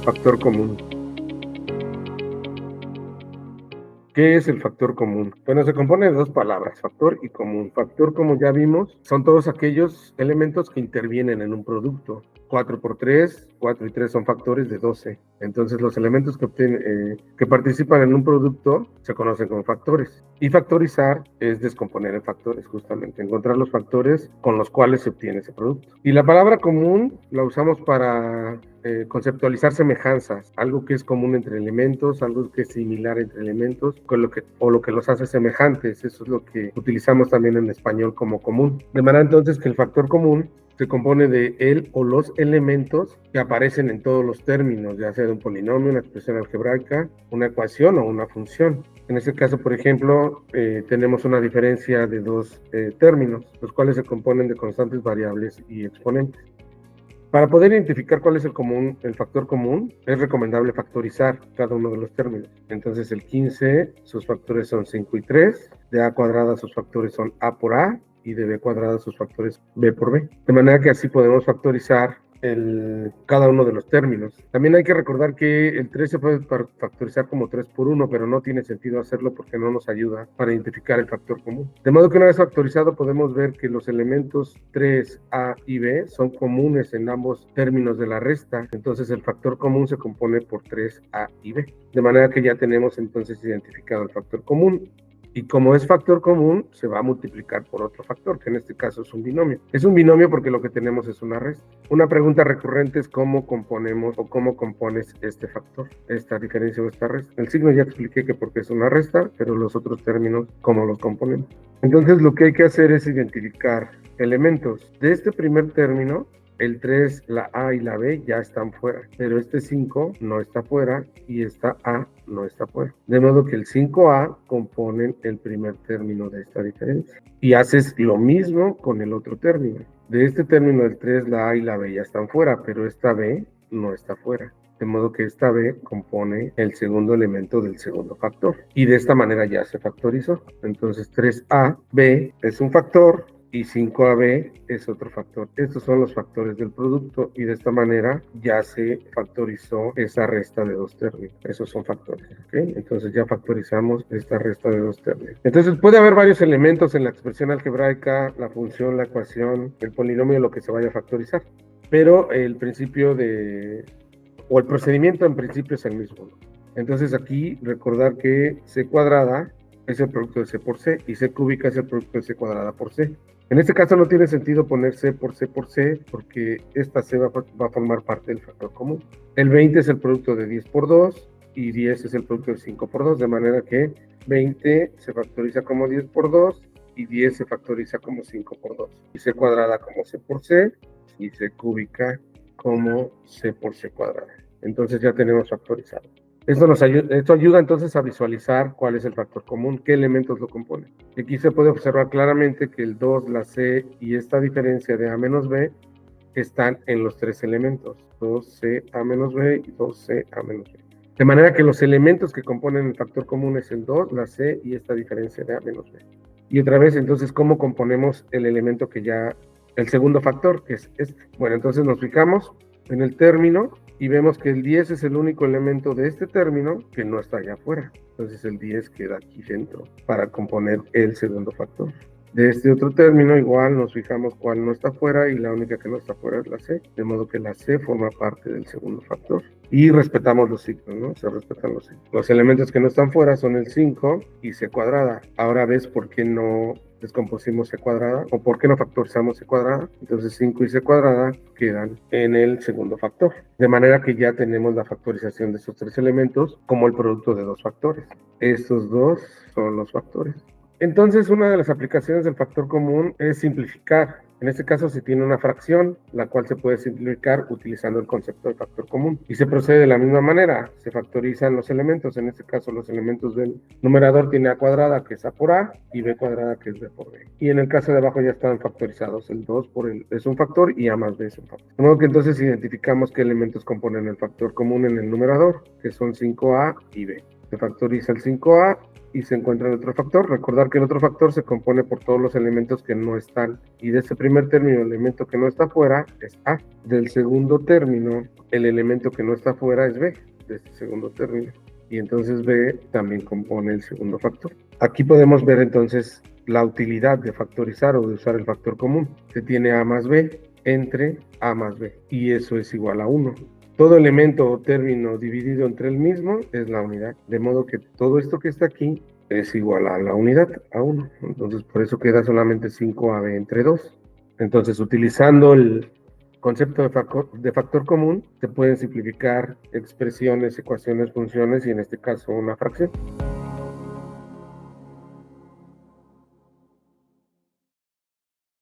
factor común. ¿Qué es el factor común? Bueno, se compone de dos palabras, factor y común. Factor, como ya vimos, son todos aquellos elementos que intervienen en un producto. 4 por 3, 4 y 3 son factores de 12. Entonces, los elementos que participan en un producto se conocen como factores. Y factorizar es descomponer en factores, justamente, encontrar los factores con los cuales se obtiene ese producto. Y la palabra común la usamos para conceptualizar semejanzas, algo que es común entre elementos, algo que es similar entre elementos, o lo que los hace semejantes. Eso es lo que utilizamos también en español como común. De manera entonces que el factor común se compone de él o los elementos que aparecen en todos los términos, ya sea de un polinomio, una expresión algebraica, una ecuación o una función. En este caso, por ejemplo, tenemos una diferencia de dos términos, los cuales se componen de constantes, variables y exponentes. Para poder identificar cuál es el factor común, es recomendable factorizar cada uno de los términos. Entonces, el 15, sus factores son 5 y 3, de a cuadrada sus factores son a por a, y de b cuadrada sus factores b por b. De manera que así podemos factorizar cada uno de los términos. También hay que recordar que el 3 se puede factorizar como 3 por 1, pero no tiene sentido hacerlo porque no nos ayuda para identificar el factor común. De modo que una vez factorizado podemos ver que los elementos 3, a y b son comunes en ambos términos de la resta. Entonces el factor común se compone por 3, a y b. De manera que ya tenemos entonces identificado el factor común. Y como es factor común, se va a multiplicar por otro factor, que en este caso es un binomio. Es un binomio porque lo que tenemos es una resta. Una pregunta recurrente es cómo componemos o cómo compones este factor, esta diferencia o esta resta. El signo ya expliqué que porque es una resta, pero los otros términos, cómo los componemos. Entonces lo que hay que hacer es identificar elementos de este primer término. El 3, la A y la B ya están fuera, pero este 5 no está fuera y esta A no está fuera. De modo que el 5A componen el primer término de esta diferencia. Y haces lo mismo con el otro término. De este término del 3, la A y la B ya están fuera, pero esta B no está fuera. De modo que esta B compone el segundo elemento del segundo factor. Y de esta manera ya se factorizó. Entonces 3AB es un factor y 5AB es otro factor. Estos son los factores del producto y de esta manera ya se factorizó esa resta de dos términos. Esos son factores, ¿ok? Entonces ya factorizamos esta resta de dos términos. Entonces puede haber varios elementos en la expresión algebraica, la función, la ecuación, el polinomio, lo que se vaya a factorizar. Pero el principio o el procedimiento en principio es el mismo. Entonces aquí recordar que c cuadrada es el producto de c por c y c cúbica es el producto de c cuadrada por c. En este caso no tiene sentido poner c por c porque esta c va a formar parte del factor común. El 20 es el producto de 10 por 2 y 10 es el producto de 5 por 2, de manera que 20 se factoriza como 10 por 2 y 10 se factoriza como 5 por 2. Y c cuadrada como c por c y c cúbica como c por c cuadrada. Entonces ya tenemos factorizado. Esto ayuda entonces a visualizar cuál es el factor común, qué elementos lo componen. Aquí se puede observar claramente que el 2, la C y esta diferencia de A menos B están en los tres elementos, 2C A menos B y 2C A menos B. De manera que los elementos que componen el factor común es el 2, la C y esta diferencia de A menos B. Y otra vez, entonces, ¿cómo componemos el elemento el segundo factor, que es este? Bueno, entonces nos fijamos en el término y vemos que el 10 es el único elemento de este término que no está allá afuera. Entonces el 10 queda aquí dentro para componer el segundo factor. De este otro término igual nos fijamos cuál no está fuera y la única que no está fuera es la C, de modo que la C forma parte del segundo factor. Y respetamos los signos, ¿no? Se respetan los signos. Los elementos que no están fuera son el 5 y C cuadrada. Ahora ves por qué no descompusimos C cuadrada o por qué no factorizamos C cuadrada. Entonces 5 y C cuadrada quedan en el segundo factor. De manera que ya tenemos la factorización de estos tres elementos como el producto de dos factores. Estos dos son los factores. Entonces, una de las aplicaciones del factor común es simplificar. En este caso se tiene una fracción, la cual se puede simplificar utilizando el concepto de factor común. Y se procede de la misma manera. Se factorizan los elementos. En este caso, los elementos del numerador tiene a cuadrada, que es a por a, y b cuadrada, que es b por b. Y en el caso de abajo ya están factorizados. El 2 es un factor y a más b es un factor. De modo que entonces identificamos qué elementos componen el factor común en el numerador, que son 5a y b. Se factoriza el 5a y se encuentra el otro factor. Recordar que el otro factor se compone por todos los elementos que no están. Y de ese primer término, el elemento que no está fuera es A. Del segundo término, el elemento que no está fuera es b, de este segundo término. Y entonces b también compone el segundo factor. Aquí podemos ver entonces la utilidad de factorizar o de usar el factor común. Se tiene a más b entre a más b, y eso es igual a 1. Todo elemento o término dividido entre el mismo es la unidad, de modo que todo esto que está aquí es igual a la unidad, a 1. Entonces por eso queda solamente 5ab entre 2. Entonces, utilizando el concepto de factor común, se pueden simplificar expresiones, ecuaciones, funciones y en este caso una fracción.